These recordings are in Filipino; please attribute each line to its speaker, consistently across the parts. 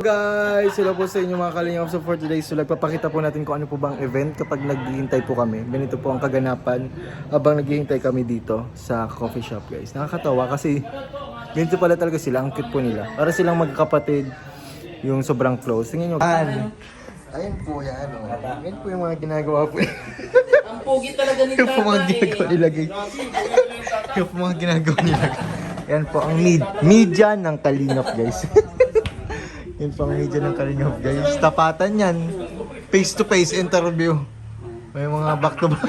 Speaker 1: Guys, hello po sa inyo mga kalingap. So for today, so nagpapakita po natin kung ano po bang event kapag naghihintay po kami. Ganito po ang kaganapan habang naghihintay kami dito sa coffee shop, guys. Nakakatawa kasi ganito pala talaga sila, ang cute po nila. Para silang magkapatid, yung sobrang close. Tingnan nyo. Ayun po yan. Ayun po yung mga ginagawa po.
Speaker 2: Ang pogi talaga ni
Speaker 1: Yung po mga ginagawa nila, guys. Yung po mga ginagawa nila. Yan po ang media ng Kalingap, guys. Yan po ang media ng Kalingap, guys. Tapatan yan. Face-to-face interview. May mga back-to-back.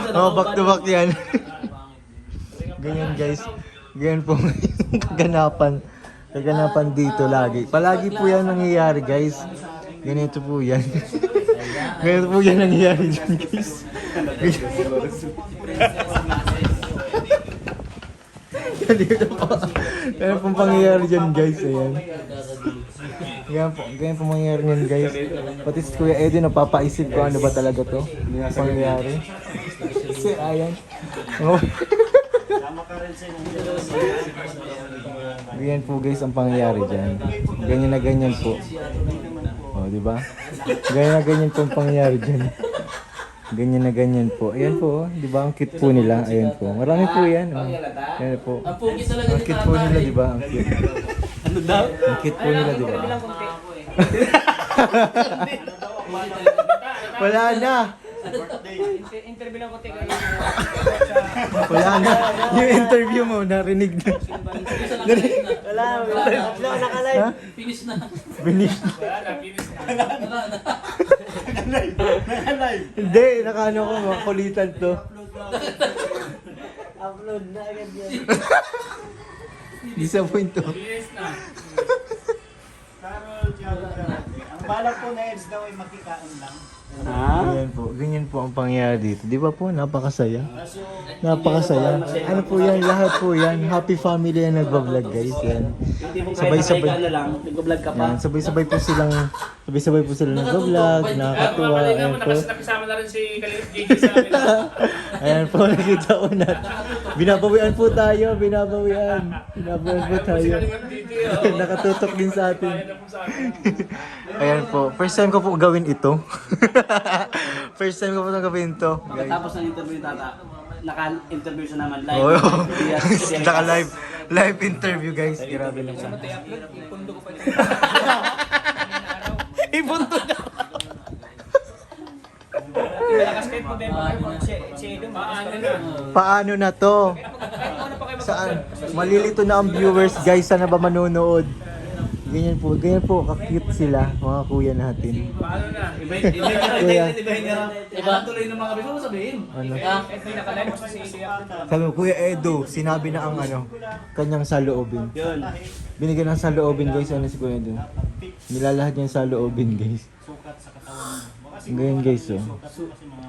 Speaker 1: Mga back-to-back yan. Ganyan, guys. Ganyan po yung kaganapan dito lagi. Palagi po yan nangyayari, guys. Ganito po yan. Ganito po yan nangyayari dyan, guys. Ganito po. Ganyan pong pangyayari dyan, guys. Ayan. Ganyan po mangyayari dyan, guys. Pati si Kuya Eddie napapaisip ko ano ba talaga to. Pangyayari. Kasi ayan. Ganyan po, guys, ang pangyayari dyan. Ganyan na ganyan po. O, di ba? Ganyan na ganyan po ang pangyayari dyan. Ganyan na ganyan po. Ayan po, di ba? Ang cute po nila. Ayan po. Marami po yan. Oh. Ayan po.
Speaker 2: Ang pogi talaga
Speaker 1: Ang cute po nila, di ba? Ang cute.
Speaker 2: Ano daw?
Speaker 1: Ang cute po nila, di ba? Wala na.
Speaker 3: Interview lang ko tayo.
Speaker 1: Wala na. Yung interview mo, narinig na.
Speaker 3: Wala, nakalive.
Speaker 1: Ha?
Speaker 2: Finish na.
Speaker 1: Finish. Hindi, nakaano ko, makulitan to.
Speaker 3: Upload na agad yan.
Speaker 1: Disappoint to.
Speaker 4: Ang balak po na Eds daw ay makikain lang.
Speaker 1: Ganyan po ang pangyayari dito. Di ba po, napakasaya? Napakasaya. Ano po yan, lahat po yan. Happy family yan nagbablog, guys. Yan. Sabay-sabay.
Speaker 3: Nag-vlog ka pa.
Speaker 1: Yan, sabay-sabay po silang nagbablog, nakakatuwa. Ayan po.
Speaker 5: Nakasama na rin si JJ sa amin.
Speaker 1: Ayan po, nakita ko na. Binabawian po tayo, binabawian. Binabawian po tayo. Nakatutok din sa atin. Ayan po, first time ko po gawin ito. First time ko po gawin ito.
Speaker 3: Pagkatapos ng interview ni Tata, naka-interview siya naman live.
Speaker 1: Oo. Naka-live. Live interview, guys. Grabe lang siya. Ipunto na.
Speaker 3: Malakas kayo po din. Si Edo,
Speaker 1: Paano na to? Saan? Malilito na ang viewers, guys. Sana ba manonood? Ganyan po, ka-cute sila, mga kuya natin.
Speaker 5: Paano na?
Speaker 1: Kuya,
Speaker 2: Diba? Tuloy ng mga gusto mo sabihin.
Speaker 1: ano?
Speaker 3: may nakalive sa si Edo.
Speaker 1: Sabi ko, Kuya Edo, sinabi na ang kanyang saloobin. Binigyan ng saloobin, guys, ano si Kuya Edo. Nilalahad niya yung saloobin, guys. Ganyan, guys, oh.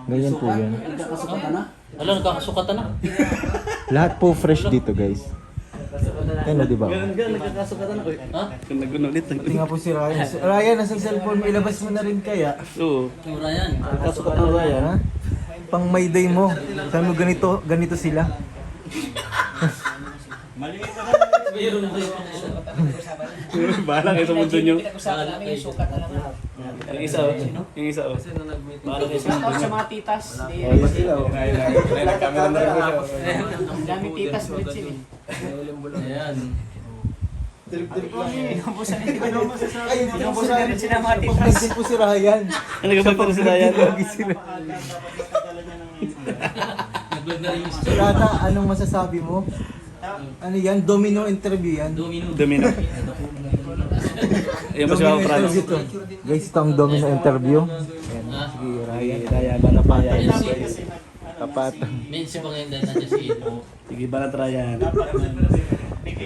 Speaker 1: Ganyan po yan.
Speaker 2: Nagkakasukatan na? Alam, nagkakasukatan na.
Speaker 1: Lahat po fresh dito, guys. Ano, di ba?
Speaker 3: Nagkakasukatan ako.
Speaker 2: Ha?
Speaker 1: Tingnan po si Ryan. Ryan, nasa cellphone mo, ilabas mo na rin kaya.
Speaker 2: Yung Ryan.
Speaker 1: Nagkasukatan mo, Ryan, ha? Pang my day mo. Sabi mo, ganito sila.
Speaker 2: Mayroon na rin.
Speaker 4: Bahala kayo sa mundo nyo.
Speaker 3: Pinag-usapan namin yung sukat na lang lahat.
Speaker 4: Yung isa oh. Yung isa oh. Bahala kayo sa mundo
Speaker 3: Tapos
Speaker 4: nyo.
Speaker 3: sa mga titas.
Speaker 1: Ayun sila, oh.
Speaker 4: Nagkamera na rin siya.
Speaker 3: Ang dami titas ulit sila.
Speaker 2: Ayan.
Speaker 3: Inubusan
Speaker 1: Inubusan
Speaker 3: din sila mga titas.
Speaker 1: Pagpagsin po si Ryan.
Speaker 4: Ano ka ba si Ryan?
Speaker 2: Nag-vlog na rin yung
Speaker 1: Tata, anong masasabi mo? Ano yan? Domino interview yan?
Speaker 2: Domino.
Speaker 4: Domino. Ayan pa si Papa Franz.
Speaker 1: interview to. Guys, ito ang domino interview. Ayan, sige, Ryan. Ryan, banapatan. Kapatan.
Speaker 2: Mensi pa ngayon dahil nandiyan si Edo.
Speaker 4: Sige, balat Ryan.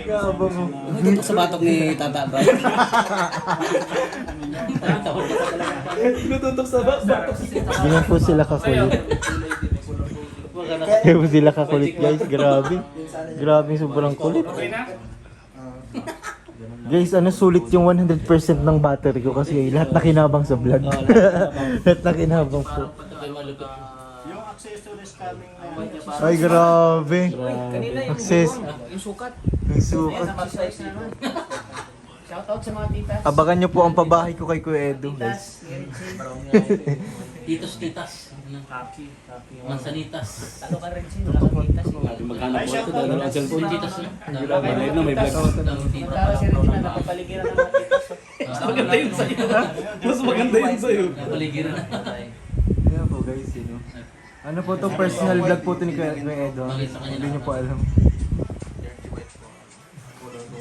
Speaker 1: Gaba mo.
Speaker 2: Tutok sa batok ni Tata Brian.
Speaker 4: Tutok sa batok.
Speaker 1: Ganyan po sila kakulit. Ganyan po sila kakulit, guys. Grabe. Grabe, sobrang kulit. Guys, sulit yung 100% ng battery ko kasi lahat na kinabang sa vlog. Lahat na kinabang po.
Speaker 2: Patapay malupit.
Speaker 4: Yung accessories coming na
Speaker 1: Ay, grabe.
Speaker 3: Kanina yung
Speaker 1: Access.
Speaker 3: yung sukat.
Speaker 1: Yung sukat.
Speaker 3: Size na naman.
Speaker 4: Shoutout sa mga titas.
Speaker 1: Abangan nyo po ang pabahay ko kay Kuya Edo, guys.
Speaker 2: Titos, titas.
Speaker 4: Kaki.
Speaker 2: Mansanitas.
Speaker 4: Talo ka rin siya. Wala kang titas.
Speaker 3: Magkano
Speaker 4: Ay,
Speaker 3: po ito?
Speaker 4: shoutout.
Speaker 3: Dalawa ang cellphone.
Speaker 2: Yung titas na.
Speaker 3: Maliit na, may vlog.
Speaker 2: Daming titas.
Speaker 4: Magkala si Regina. Napapaligiran ng mga titas.
Speaker 2: Mas
Speaker 3: Maganda yun sa'yo. Mas maganda yun sa'yo.
Speaker 2: Napaligiran na.
Speaker 1: Ayan po guys, yun o. Ano po to, personal vlog po to ni Kuya Edo.
Speaker 2: Bakit sa kanya
Speaker 1: Hindi nyo po alam.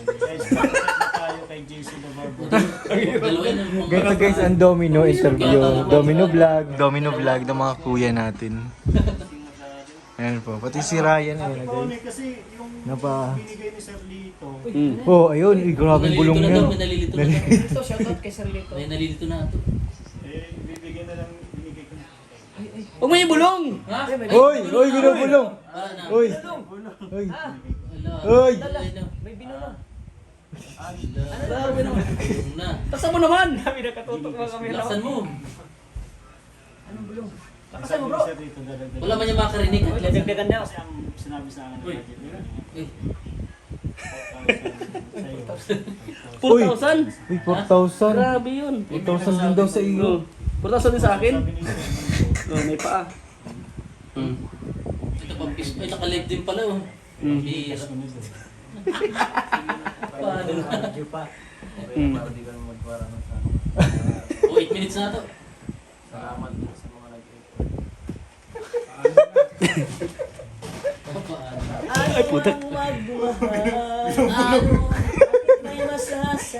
Speaker 4: Guys, na tayo kay JC the Barber.
Speaker 2: Dalawa yun ang
Speaker 1: Ganito guys, ang Domino interview. Domino vlog ng mga kuya natin. Ayan po, pati si Ryan ayun na guys.
Speaker 4: Kasi yung
Speaker 1: Napa.
Speaker 4: binigay ni Sir Lito.
Speaker 1: Oh, ayun, grabe bulong
Speaker 2: Nalilito na
Speaker 1: yan.
Speaker 2: daw, may nalilito na.
Speaker 4: Ito, shoutout kay Sir Lito.
Speaker 2: May nalilito na ito.
Speaker 4: Bibigyan na lang binigay ko.
Speaker 3: Huwag mo yung bulong!
Speaker 2: Ha?
Speaker 1: Oy, binubulong.
Speaker 2: Wala na.
Speaker 1: Oy. Oy. Oy.
Speaker 4: May binulong.
Speaker 2: Grabe naman. Bulong na.
Speaker 3: Taksan mo naman!
Speaker 4: Kami nakatutok mga kami.
Speaker 2: Laksan mo.
Speaker 4: Anong bulong? Lakasan mo bro. Sir Lito, dadagdag.
Speaker 2: Wala man yung makarinig.
Speaker 4: Dagdagan na kasi ang sinabi sa akin ng
Speaker 2: Uy.
Speaker 4: budget nila.
Speaker 2: Eh,
Speaker 4: 4,000 sa'yo.
Speaker 3: 4,000?
Speaker 1: Uy, 4,000.
Speaker 3: Grabe yun.
Speaker 1: 4,000 din daw sa iyo.
Speaker 3: 4,000 din sa akin?
Speaker 4: Sabi ni Sir Lito.
Speaker 3: Oh, may paa.
Speaker 2: ito pa pis. Ay, naka-live din pala oh. Bihira. Paano na? Oh, 8 minutes na to.
Speaker 3: Ay, putak.
Speaker 2: Ano? May masasa.